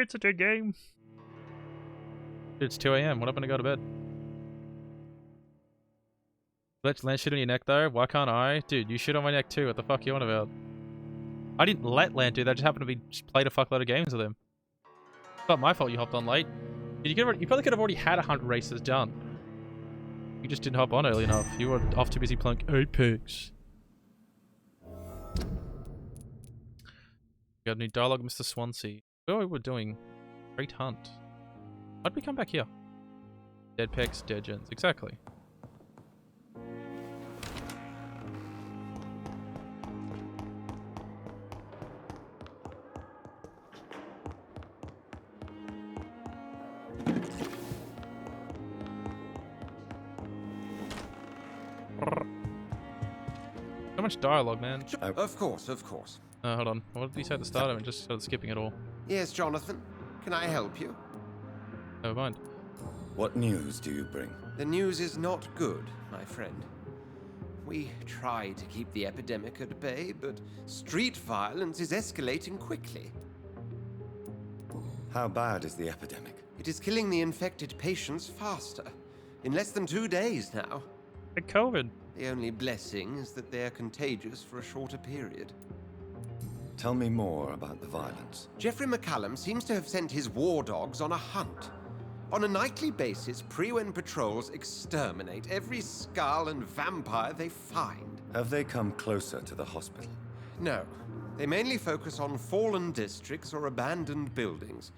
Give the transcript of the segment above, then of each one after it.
It's a good game. Dude, it's 2 a.m. What happened to go to bed? Let Lance shit on your neck though? Why can't I? Dude, you shit on my neck too. What the fuck you on about? I didn't let Lance do that. I just happened to be just played a fuckload of games with him. It's not my fault you hopped on late. Dude, you probably could have already had 100 races done. You just didn't hop on early enough. You were off too busy playing Apex. We got a new dialogue, Mr. Swansea. Oh, we were doing Great Hunt. Why'd we come back here? Dead pecs, dead gens. Exactly. So much dialogue, man. Of course, of course. Hold on. What did he say at the start of it? Just started skipping it all. Yes, Jonathan. Can I help you? Never mind. What news do you bring? The news is not good, my friend. We try to keep the epidemic at bay, but street violence is escalating quickly. How bad is the epidemic? It is killing the infected patients faster. In less than 2 days now. Like COVID. The only blessing is that they are contagious for a shorter period. Tell me more about the violence. Jeffrey McCallum seems to have sent his war dogs on a hunt. On a nightly basis, Pre-Wen patrols exterminate every skull and vampire they find. Have they come closer to the hospital? No. They mainly focus on fallen districts or abandoned buildings.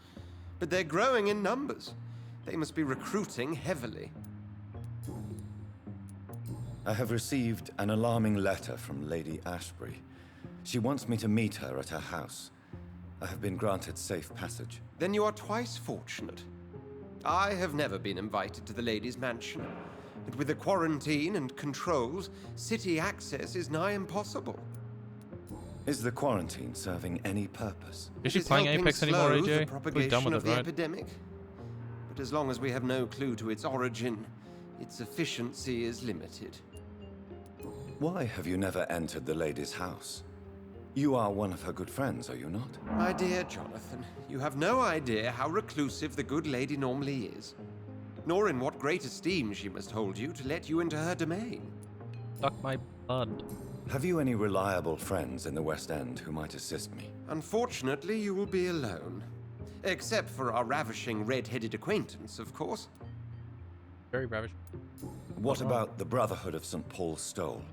But they're growing in numbers. They must be recruiting heavily. I have received an alarming letter from Lady Ashbury. She wants me to meet her at her house. I have been granted safe passage. Then you are twice fortunate. I have never been invited to the lady's mansion. But with the quarantine and controls, city access is nigh impossible. Is the quarantine serving any purpose? Is she playing Apex anymore, AJ? The We're done propagation with of it, the right? epidemic. But as long as we have no clue to its origin, its efficiency is limited. Why have you never entered the lady's house? You are one of her good friends, are you not? My dear Jonathan, you have no idea how reclusive the good lady normally is, nor in what great esteem she must hold you to let you into her domain. Suck my blood. Have you any reliable friends in the West End who might assist me? Unfortunately, you will be alone. Except for our ravishing red-headed acquaintance, of course. Very ravish. What about the Brotherhood of St. Paul's Stole?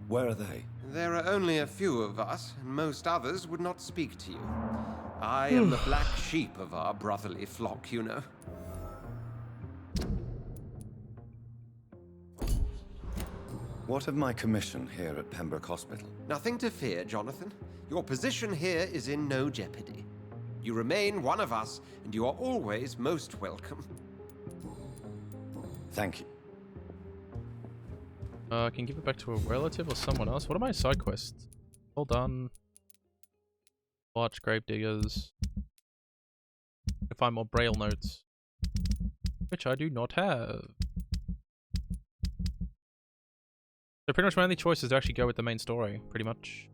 Where are they? There are only a few of us, and most others would not speak to you. I am the black sheep of our brotherly flock, you know. What of my commission here at Pembroke Hospital? Nothing to fear, Jonathan. Your position here is in no jeopardy. You remain one of us, and you are always most welcome. Thank you. I can give it back to a relative or someone else. What are my side quests? All done. Watch grave diggers. To find more braille notes, which I do not have. So pretty much my only choice is to actually go with the main story, pretty much.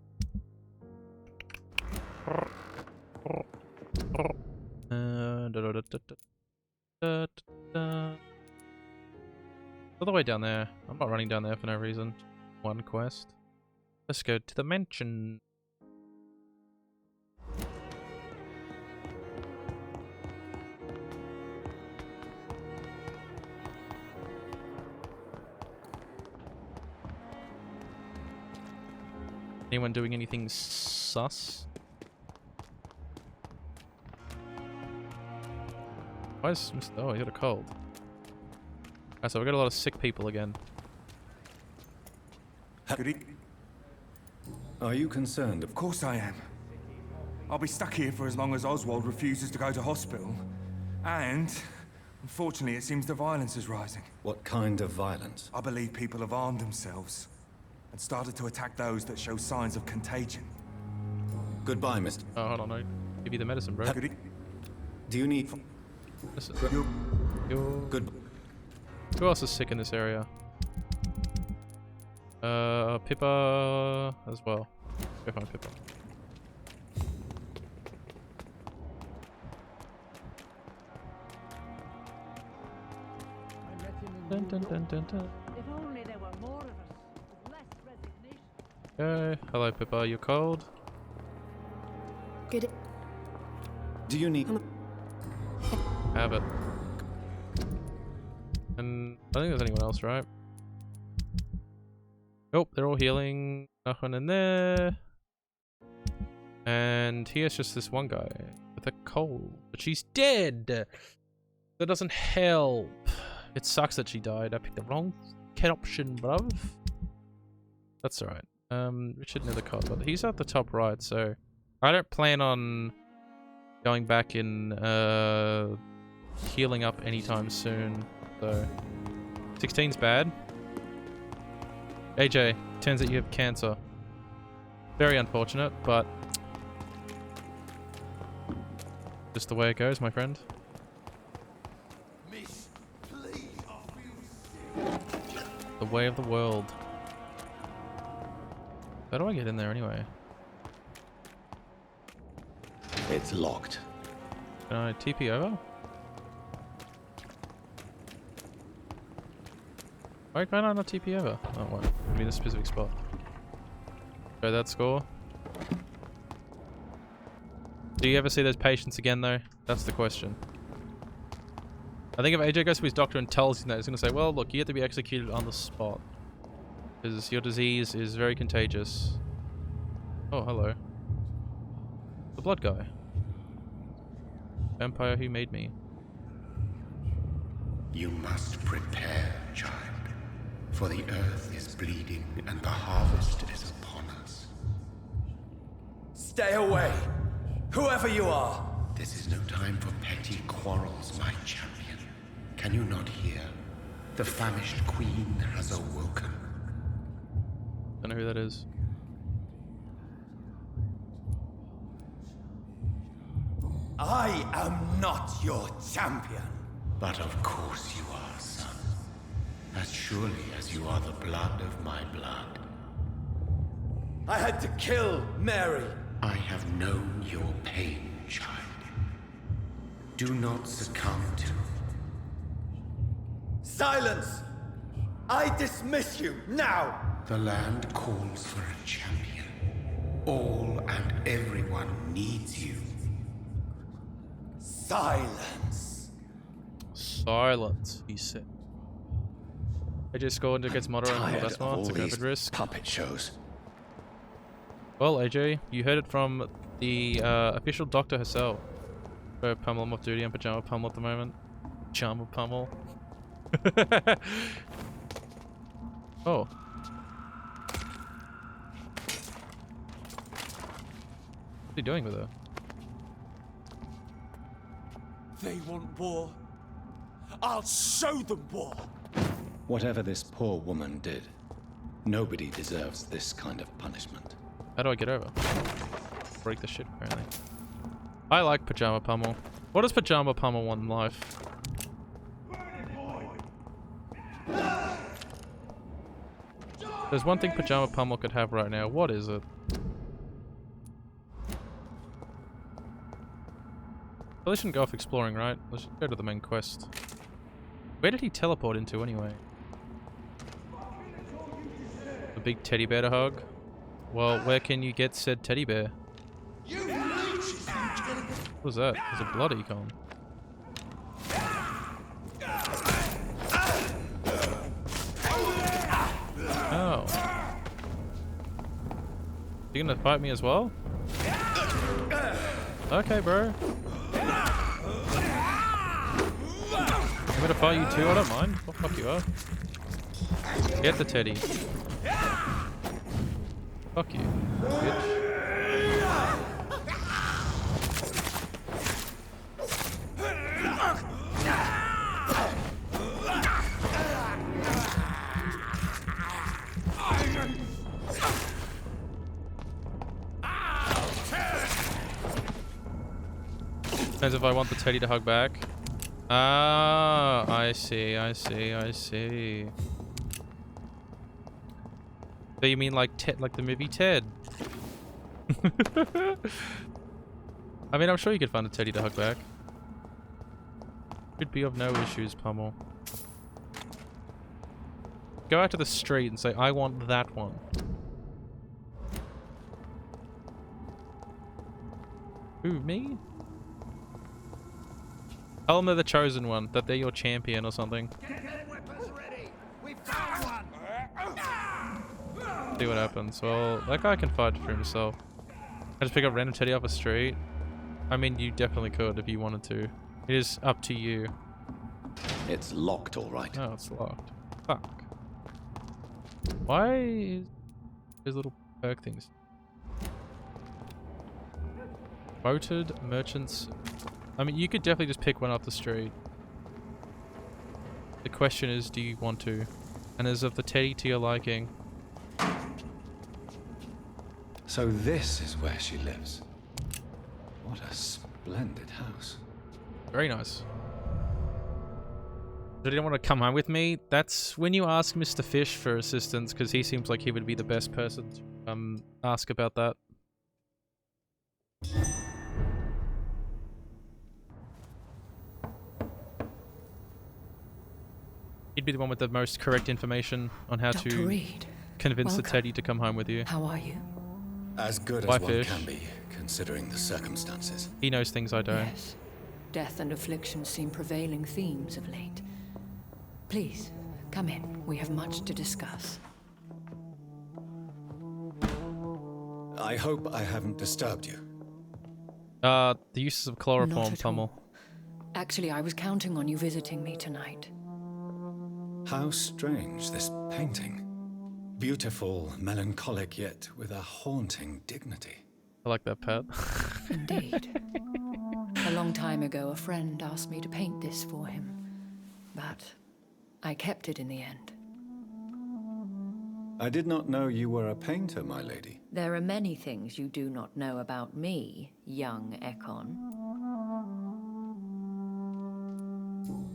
All the way down there. I'm not running down there for no reason. One quest. Let's go to the mansion. Anyone doing anything sus? Why is Mr. Oh, he got a cold. Alright, so we got a lot of sick people again. Are you concerned? Of course I am. I'll be stuck here for as long as Oswald refuses to go to hospital. And, unfortunately, it seems the violence is rising. What kind of violence? I believe people have armed themselves and started to attack those that show signs of contagion. Goodbye, Mr. Oh, hold on, I'll give you the medicine, bro. Do you need... Listen. Good. Who else is sick in this area? Pippa as well. Go find Pippa. Dun, dun, dun, dun, dun. If only there were more of us, with less resignation. Okay. Hello, Pippa. You're cold? Good. Do you need... Have it. And I think there's anyone else, right? Nope, they're all healing. Nothing in there. And here's just this one guy with a cold. But she's dead! That doesn't help. It sucks that she died. I picked the wrong option, bruv. That's alright. Richard near the cot, but he's at the top right, so I don't plan on going back in healing up anytime soon. So 16's bad. AJ, turns out you have cancer. Very unfortunate, but just the way it goes, my friend. Miss, please, I feel sick. The way of the world. How do I get in there anyway? It's locked. Can I TP over? Why can I not TP over? Oh, what? I mean, a specific spot. Go that score. Do you ever see those patients again, though? That's the question. I think if AJ goes to his doctor and tells him that, he's going to say, well, look, you have to be executed on the spot. Because your disease is very contagious. Oh, hello. The blood guy. Vampire who made me. You must prepare, child, for the earth is bleeding and the harvest is upon us. Stay away! Whoever you are! This is no time for petty quarrels, my champion. Can you not hear? The famished queen has awoken. Don't know who that is. I am not your champion. But of course you are, son. As surely as you are the blood of my blood. I had to kill Mary. I have known your pain, child. Do not succumb to... Silence! I dismiss you now! The land calls for a champion. All and everyone needs you. Silence! Silence, he said. AJ scored against moderate and Tired that's of all a these good risk. puppet shows. Well, AJ, you heard it from the official doctor herself. Go pummel him off duty and pajama pummel at the moment. Pajama pummel. Oh. What's he doing with her? They want war. I'll show them war. Whatever this poor woman did, nobody deserves this kind of punishment. How do I get over? Break the shit, apparently. I like pajama pummel. What does pajama pummel want in life? There's one thing pajama pummel could have right now. What is it? Well, they shouldn't go off exploring, right? Let's just go to the main quest. Where did he teleport into anyway? A big teddy bear to hug? Well, where can you get said teddy bear? What was that? There's a blood econ. Oh. You gonna fight me as well? Okay, bro. I'm gonna fight you too, I don't mind. I'll fuck you up. Get the teddy. Fuck you, bitch. Depends if I want the teddy to hug back. Ah, I see. So you mean like Ted, like the movie Ted? I mean, I'm sure you could find a teddy to hug back. Should be of no issues, Pummel. Go out to the street and say, I want that one. Who, me? Tell them they're the chosen one, that they're your champion or something. See what happens. Well, that guy can fight for himself. I just pick up random teddy off a street. I mean, you definitely could if you wanted to. It is up to you. It's locked, all right. Oh, it's locked. Fuck. Why is these little perk things? Voted merchants. I mean, you could definitely just pick one off the street. The question is, do you want to? And is of the teddy to your liking? So this is where she lives. What a splendid house. Very nice. Did anyone want to come home with me? That's when you ask Mr. Fish for assistance, because he seems like he would be the best person to ask about that. He'd be the one with the most correct information on how Dr. to Reed, convince the welcome. teddy to come home with you. How are you? As good Why as one fish? can be, considering the circumstances. He knows things I don't. Yes. Death and affliction seem prevailing themes of late. Please, come in. We have much to discuss. I hope I haven't disturbed you. The uses of chloroform, Not at Pummel. all. Actually, I was counting on you visiting me tonight. How strange, this painting. Beautiful, melancholic, yet with a haunting dignity. I like that, Pat. Indeed. A long time ago, a friend asked me to paint this for him, but I kept it in the end. I did not know you were a painter, my lady. There are many things you do not know about me, young Ekon.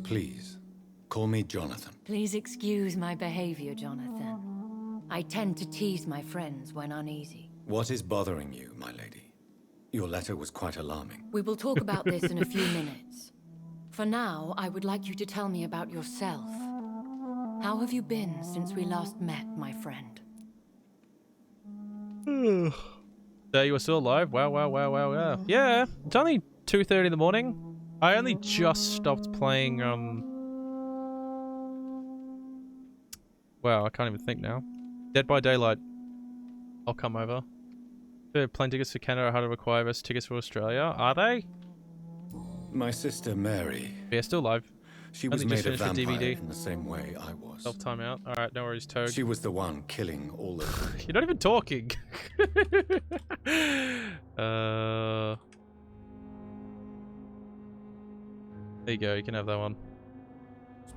Please, call me Jonathan. Please excuse my behavior, Jonathan. I tend to tease my friends when uneasy. What is bothering you, my lady? Your letter was quite alarming. We will talk about this in a few minutes. For now, I would like you to tell me about yourself. How have you been since we last met, my friend? There, you were still alive? Wow, wow, wow, wow, wow. Yeah, it's only 2:30 in the morning. I only just stopped playing, wow, I can't even think now. Dead by Daylight. I'll come over. The plane tickets for Canada are hard to acquire versus tickets for Australia. Are they? My sister Mary. Yeah, still alive. She I was think just made a finished the vampire DVD. in the same way I was. Self timeout. Alright, no worries, Toad. She was the one killing all the... You're not even talking. There you go, you can have that one.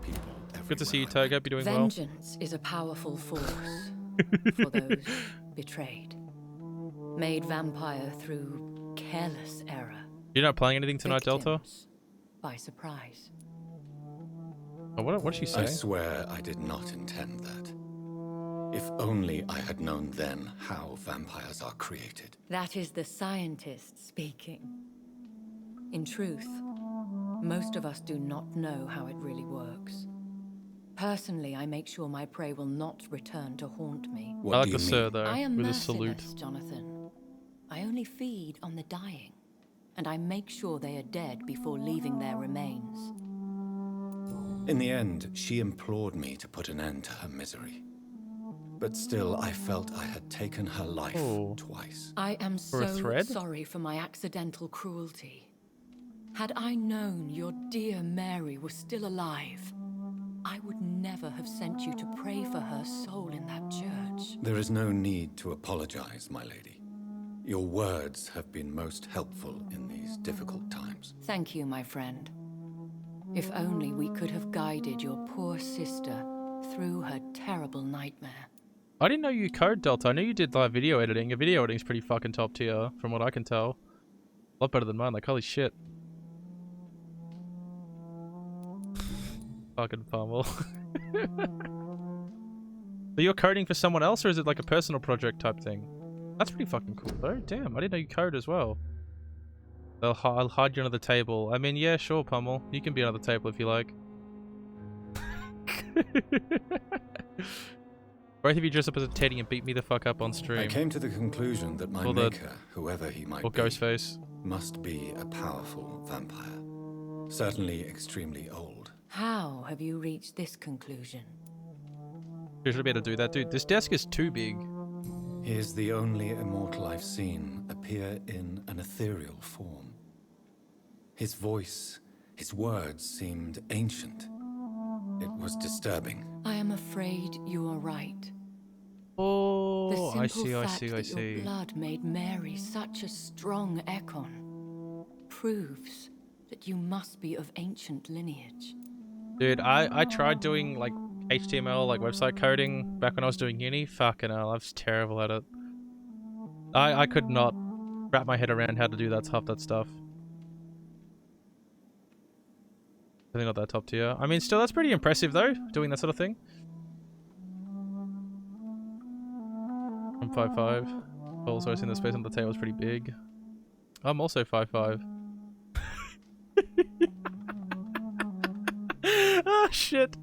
people Good to see you, everywhere. Toad. Hope you're doing well. Vengeance is a powerful force for those betrayed. Made vampire through careless error. You're not playing anything tonight, Delta? Victims by surprise. Oh, what did she say? I swear I did not intend that. If only I had known then how vampires are created. That is the scientist speaking. In truth, most of us do not know how it really works. Personally, I make sure my prey will not return to haunt me. What I do like the you sir, mean? though, I am with a merciless, salute. Jonathan. I only feed on the dying, and I make sure they are dead before leaving their remains. In the end, she implored me to put an end to her misery. But still, I felt I had taken her life twice. I am For a so thread? sorry for my accidental cruelty. Had I known your dear Mary was still alive, I would never have sent you to pray for her soul in that church. There is no need to apologize, my lady. Your words have been most helpful in these difficult times. Thank you, my friend. If only we could have guided your poor sister through her terrible nightmare. I didn't know you code, Delta. I knew you did live video editing. Your video editing's pretty fucking top tier, from what I can tell. A lot better than mine, like, holy shit. Fucking Pummel. But you're coding for someone else, or is it like a personal project type thing? That's pretty fucking cool, though. Damn, I didn't know you code as well. I'll hide you under the table. I mean, yeah, sure, Pummel. You can be under the table if you like. Both of you dress up as a teddy and beat me the fuck up on stream. I came to the conclusion that my Or maker, whoever he might Or be, Ghostface. must be a powerful vampire. Certainly extremely old. How have you reached this conclusion? You should be able to do that, dude. This desk is too big. He is the only immortal I've seen appear in an ethereal form. His voice, his words seemed ancient. It was disturbing. I am afraid you are right. Oh, The I simple see, I fact see, I that see. your blood made Mary such a strong Ekon proves that you must be of ancient lineage. Dude, I tried doing like HTML, like website coding back when I was doing uni. Fucking hell, I was terrible at it. I could not wrap my head around how to do that stuff. Definitely not that top tier. I mean, still, that's pretty impressive though, doing that sort of thing. I'm 5'5". Also, seen the space on the table is pretty big. I'm also 5'5". Oh shit.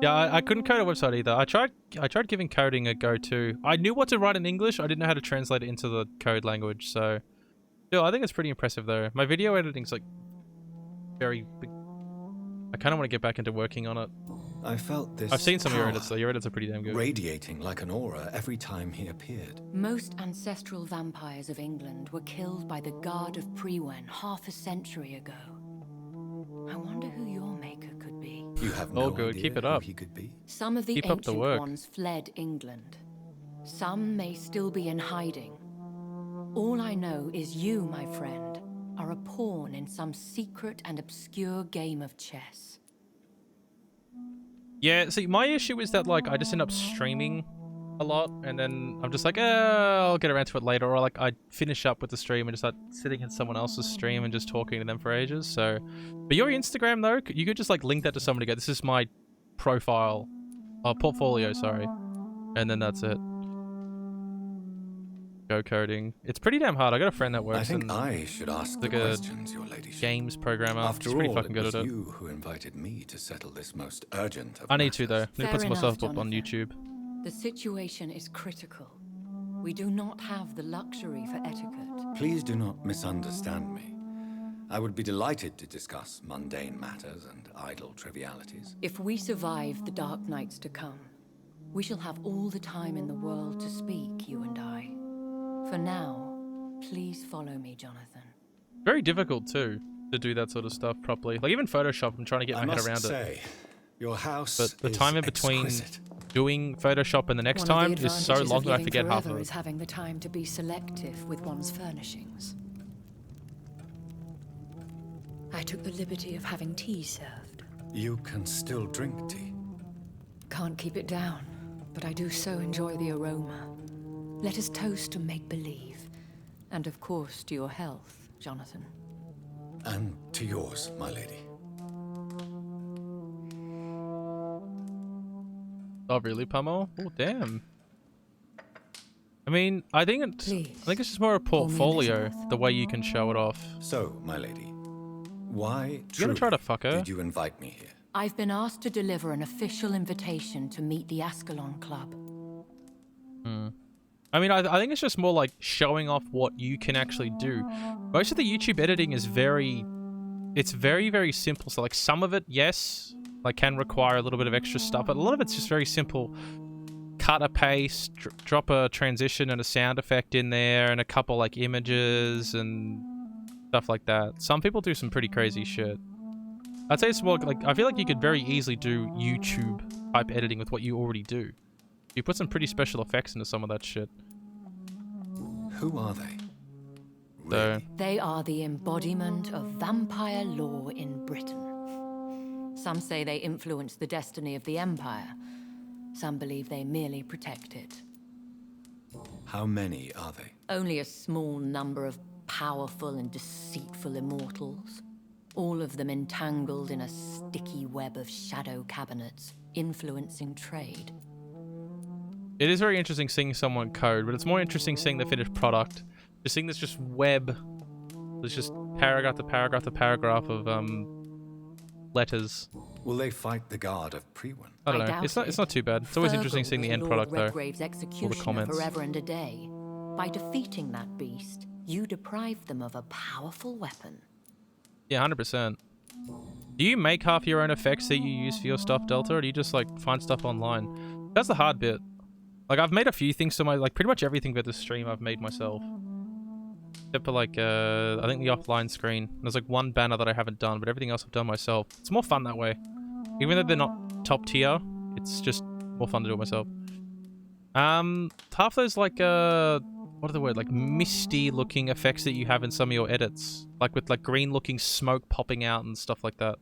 Yeah, I couldn't code a website either. I tried giving coding a go too. I knew what to write in English. I didn't know how to translate it into the code language. So, still, I think it's pretty impressive though. My video editing's like very big. I kind of want to get back into working on it. I felt this I've seen some of your power edits though. Your edits are pretty damn good. radiating like an aura every time he appeared. Most ancestral vampires of England were killed by the Guard of Prewen half a century ago. I wonder who your maker could be. You have no good. idea Keep it who up. he could be? Some of the Keep up the ancient work. ones fled England. Some may still be in hiding. All I know is you, my friend, are a pawn in some secret and obscure game of chess. Yeah, see, my issue is that, like, I just end up streaming a lot, and then I'm just like, I'll get around to it later, or, like, I finish up with the stream and just start sitting in someone else's stream and just talking to them for ages, so... But your Instagram, though, you could just, like, link that to somebody, go, this is my profile, portfolio, sorry, and then that's it. Go coding. It's pretty damn hard. I got a friend that works I think in I should ask the like a questions, your ladyship. games programmer. After He's pretty all, fucking it good was at it. you who invited me to settle this most urgent of I need to, though. I matters. need to Fair put myself enough, up on Jonathan. YouTube. The situation is critical. We do not have the luxury for etiquette. Please do not misunderstand me. I would be delighted to discuss mundane matters and idle trivialities. If we survive the dark nights to come, we shall have all the time in the world to speak, you and I. For now, please follow me, Jonathan. Very difficult, too, to do that sort of stuff properly. Like, even Photoshop, I'm trying to get my head around it. Your house But the is time in between exquisite. doing Photoshop and the next time is so long that I forget half of Is it. having the time to be selective with one's furnishings. I took the liberty of having tea served. You can still drink tea. Can't keep it down, but I do so enjoy the aroma. Let us toast to make-believe. And of course, to your health, Jonathan. And to yours, my lady. Oh, really, Pummel? Oh, damn. I mean, I think it's just more a portfolio, the way you can show it off. So, my lady, why You gonna try to fuck her? did you invite me here? I've been asked to deliver an official invitation to meet the Ascalon Club. I mean, I think it's just more like showing off what you can actually do. Most of the YouTube editing is very, very simple. So like some of it, yes, like can require a little bit of extra stuff, but a lot of it's just very simple. Cut a paste, drop a transition and a sound effect in there, and a couple like images and stuff like that. Some people do some pretty crazy shit. I'd say it's more like, I feel like you could very easily do YouTube type editing with what you already do. You put some pretty special effects into some of that shit. Who are they? So, They are the embodiment of vampire law in Britain. Some say they influence the destiny of the Empire. Some believe they merely protect it. How many are they? Only a small number of powerful and deceitful immortals. All of them entangled in a sticky web of shadow cabinets, influencing trade. it is very interesting seeing someone code, but it's more interesting seeing the finished product. Just seeing this just web. There's just paragraph to paragraph to paragraph of letters. Will they fight the guard of Priwen? I don't know. doubt It's not too bad. It's always interesting Fergal seeing the was end Lord product though. Redgrave's executioner comments. forever and a day. By defeating that beast, you deprived them of a powerful weapon. Yeah, 100%. Do you make half your own effects that you use for your stuff, Delta, or do you just like find stuff online? That's the hard bit. Like I've made a few things to my pretty much everything for this stream I've made myself. Except for like I think the offline screen. There's like one banner that I haven't done, but everything else I've done myself. It's more fun that way. Even though they're not top tier, it's just more fun to do it myself. Half those like what are the word, like misty looking effects that you have in some of your edits, like with like green looking smoke popping out and stuff like that.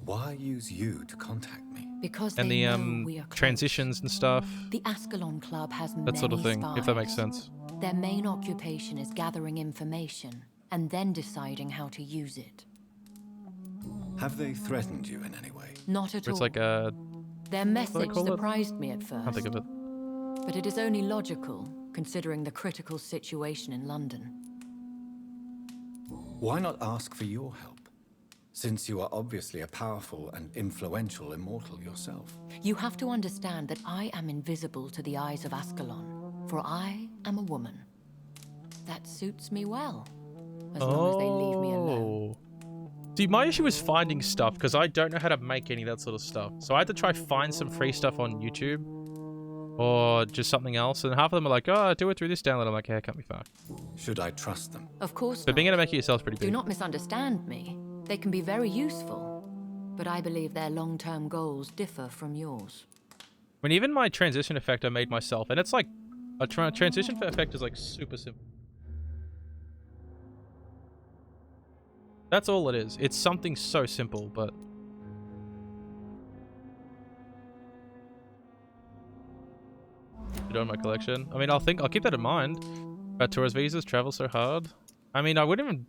Why use you to contact me? Because And they the know we are close. transitions and stuff, The Ascalon Club has that sort of many thing, if that makes spies. sense. Their main occupation is gathering information and then deciding how to use it. Have they threatened you in any way? Not at Where all. it's like a Their message call it? surprised me at I can't think first, of it. but it is only logical considering the critical situation in London. Why not ask for your help? Since you are obviously a powerful and influential immortal yourself. You have to understand that I am invisible to the eyes of Ascalon, for I am a woman. That suits me well, as long as they leave me alone. See, my issue is finding stuff because I don't know how to make any of that sort of stuff. So I had to try find some free stuff on YouTube or just something else. And half of them are like, oh, do it through this download. I'm like, yeah, can't be fucked. Should I trust them? Of course But being not. able to make it yourself is pretty Do big. not misunderstand me. They can be very useful, but I believe their long-term goals differ from yours. I mean, even my transition effect I made myself. And it's like, a transition effect is like super simple. That's all it is. It's something so simple, but... Put it on my collection. I mean, I'll keep that in mind. About tourist visas, travel so hard. I mean, I wouldn't even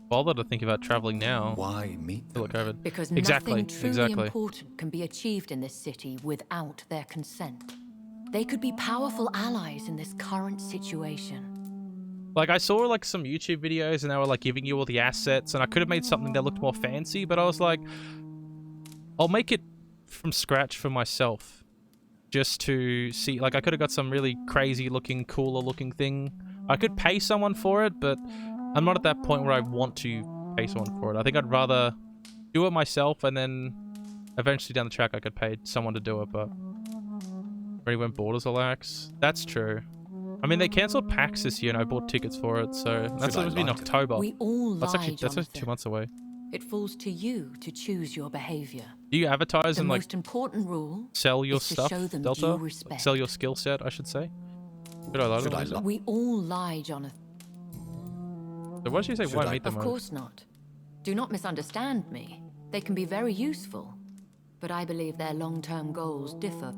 bother to think about traveling now. Why meet them? Look, COVID. Because Exactly, nothing truly exactly. important can be achieved in this city without their consent. They could be powerful allies in this current situation. Like, I saw like some YouTube videos and they were like giving you all the assets, and I could have made something that looked more fancy, but I was like, I'll make it from scratch for myself. Just to see, like, I could have got some really crazy looking, cooler looking thing. I could pay someone for it, but I'm not at that point where I want to pay someone for it. I think I'd rather do it myself, and then eventually down the track I could pay someone to do it, but already when borders are lax. That's true. I mean, they cancelled PAX this year and I bought tickets for it, so that's I supposed to be in like it? October. We all That's lie, actually 2 Jonathan. months away. It falls to you to choose your behavior. Do you advertise The and like most important rule sell your is to stuff, show them Delta? due Like, respect. sell your skill set, I should say. Should I lie to Should them? I lie? We all lie, Jonathan. So why did you say Should why I- meet them? Of course not. Do not misunderstand me. They can be very useful, but I believe their long-term goals differ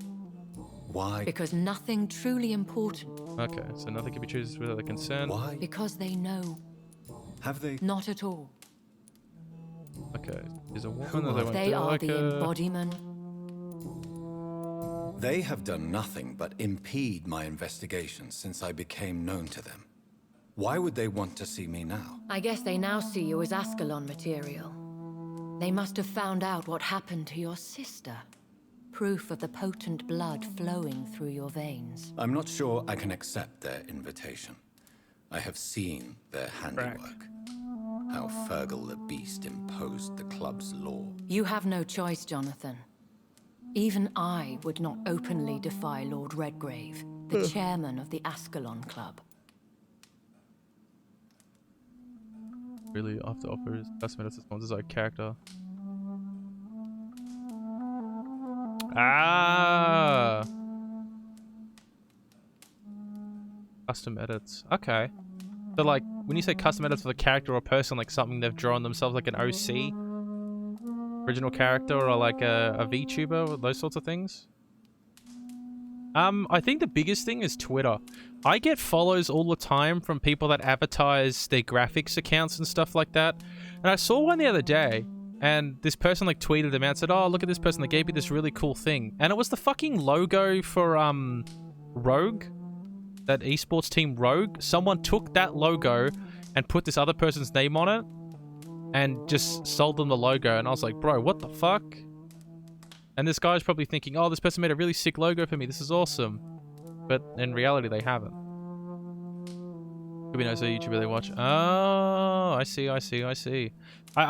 Why? because nothing truly important. Okay, so nothing can be chosen without their consent. Why? Because they know Have they? not at all. Okay, is a woman Who that are they want to They do are like the a... embodiment. They have done nothing but impede my investigations since I became known to them. Why would they want to see me now? I guess they now see you as Ascalon material. They must have found out what happened to your sister. Proof of the potent blood flowing through your veins. I'm not sure I can accept their invitation. I have seen their handiwork. How Fergal the Beast imposed the club's law. You have no choice, Jonathan. Even I would not openly defy Lord Redgrave, the chairman of the Ascalon Club. Really, after offers custom edits responses like character. Ah! Custom edits. Okay. So like, when you say custom edits for the character or person, like something they've drawn themselves, like an OC? Original character, or like a VTuber, those sorts of things? I think the biggest thing is Twitter. I get follows all the time from people that advertise their graphics accounts and stuff like that. And I saw one the other day, and this person like tweeted them out and said, oh, look at this person that gave me this really cool thing. And it was the fucking logo for Rogue, that esports team Rogue. Someone took that logo and put this other person's name on it. and just sold them the logo. And I was like, bro, what the fuck? And this guy's probably thinking, oh, this person made a really sick logo for me. This is awesome. But in reality, they haven't. Could be nice YouTuber they watch. Oh, I see. I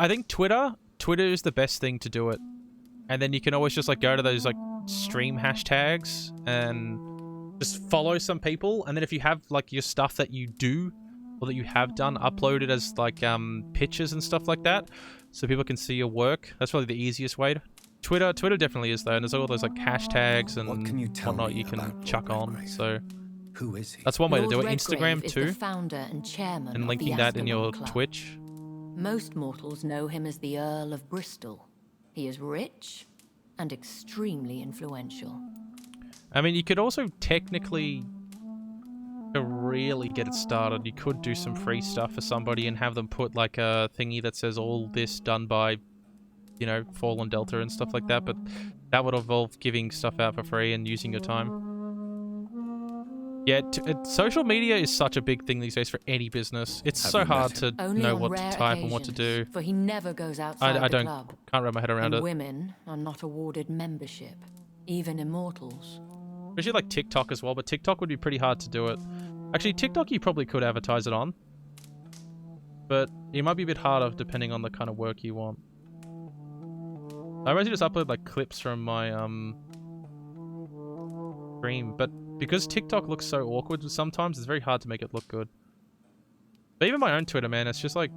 think Twitter is the best thing to do it. And then you can always just like go to those like stream hashtags and just follow some people. And then if you have like your stuff that you do or that you have done, upload it as like pictures and stuff like that, so people can see your work. That's probably the easiest way. Twitter definitely is though, and there's all those like hashtags and whatnot you can chuck on. So who is he? that's one way to do it. Lord Instagram Redgrave is too, the founder and chairman and of linking the that in your Ascalon Club. Twitch. Most mortals know him as the Earl of Bristol. He is rich and extremely influential. I mean, you could also technically, to really get it started, you could do some free stuff for somebody and have them put like a thingy that says all this done by, you know, Fallen Delta and stuff like that, but that would involve giving stuff out for free and using your time. Yeah, social media is such a big thing these days for any business. It's so hard to Only know on what to rare type and what to do. occasions, for he never goes outside I the club. can't wrap my head around And it. women are not awarded membership, even immortals. Especially like TikTok as well, but TikTok would be pretty hard to do it. Actually, TikTok you probably could advertise it on, but it might be a bit harder depending on the kind of work you want. I mostly just upload like clips from my stream, but because TikTok looks so awkward sometimes, it's very hard to make it look good. But even my own Twitter, man, it's just like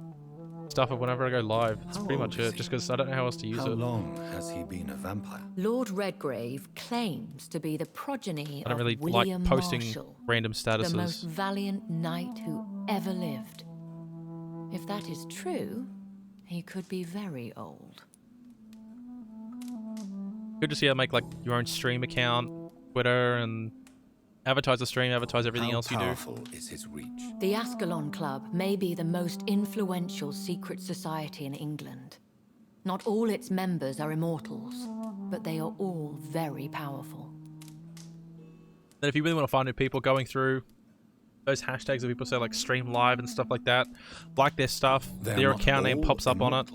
stuff of whenever I go live. It's pretty much it, just because I don't know how else to use How it. long has he been a vampire? Lord Redgrave claims to be the progeny I don't of really William like posting Marshall, random statuses. the most valiant knight who ever lived. If that is true, he could be very old. Good to see how to make like your own stream account, Twitter, and advertise the stream, advertise everything else you do. How powerful is his reach? The Ascalon Club may be the most influential secret society in England. Not all its members are immortals, but they are all very powerful. Then if you really want to find new people, going through those hashtags that people say like stream live and stuff like that, like their stuff, their account name pops up on it.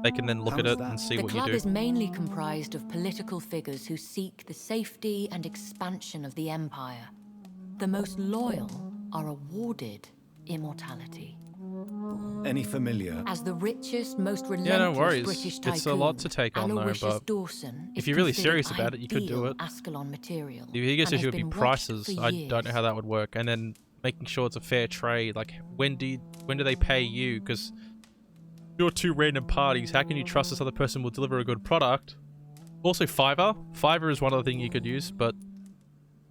They can then look at it and see The what you club do. is mainly comprised of political figures who seek the safety and expansion of the Empire. The most loyal are awarded immortality. Any familiar? As the richest, most relentless Yeah, no worries. British tycoon, It's a lot to take on though, Aloysius but Dawson if is you're really considered serious about it, you could do ideal it. Ascalon material, If he gets and issue has would be been watched prices. for I years. don't know how that would work. And then making sure it's a fair trade. Like when do they pay you? Because you're two random parties. How can you trust this other person will deliver a good product? Also, Fiverr. Fiverr is one other thing you could use, but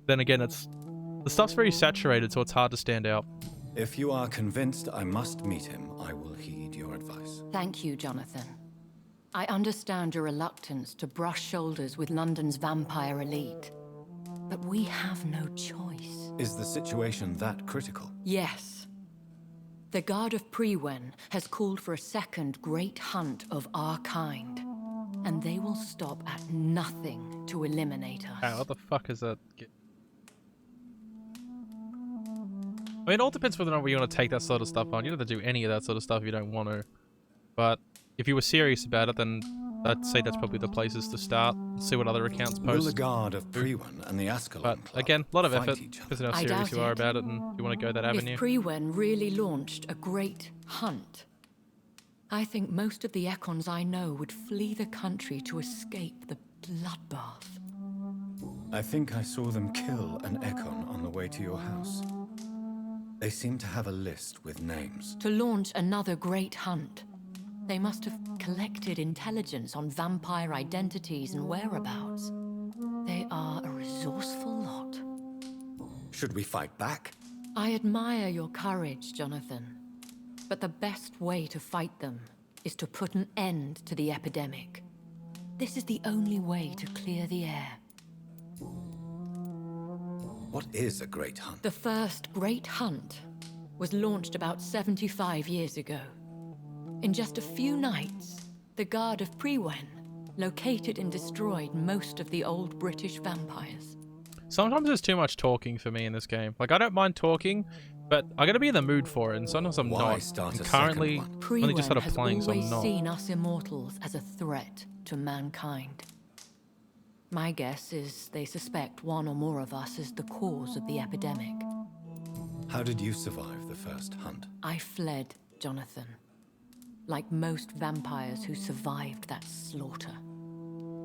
then again, the stuff's very saturated, so it's hard to stand out. If you are convinced I must meet him, I will heed your advice. Thank you, Jonathan. I understand your reluctance to brush shoulders with London's vampire elite, but we have no choice. Is the situation that critical? Yes. The Guard of Prewen has called for a second great hunt of our kind, and they will stop at nothing to eliminate us. What the fuck is that? I mean, it all depends whether or not you want to take that sort of stuff on. You don't have to do any of that sort of stuff if you don't want to. But if you were serious about it, then I'd say that's probably the places to start. See what other accounts Will the post. Guard of Prewen and the Ascalon But Club again, a lot of fight effort. each other? Depends on how I serious doubt you are it. about it and you want to go that avenue. If Prewen really launched a great hunt, I think most of the Ekons I know would flee the country to escape the bloodbath. I think I saw them kill an Ekon on the way to your house. They seem to have a list with names. To launch another great hunt, they must have collected intelligence on vampire identities and whereabouts. They are a resourceful lot. Should we fight back? I admire your courage, Jonathan. But the best way to fight them is to put an end to the epidemic. This is the only way to clear the air. What is a great hunt? The first great hunt was launched about 75 years ago. In just a few nights, the Guard of Prewen located and destroyed most of the old British vampires. Sometimes there's too much talking for me in this game. Like, I don't mind talking, But I gotta be in the mood for it, and sometimes I'm Why not. start I'm a currently second one? only just Priwen started has playing, so I'm always not. seen us immortals as a threat to mankind. My guess is they suspect one or more of us is the cause of the epidemic. How did you survive the first hunt? I fled, Jonathan. Like most vampires who survived that slaughter.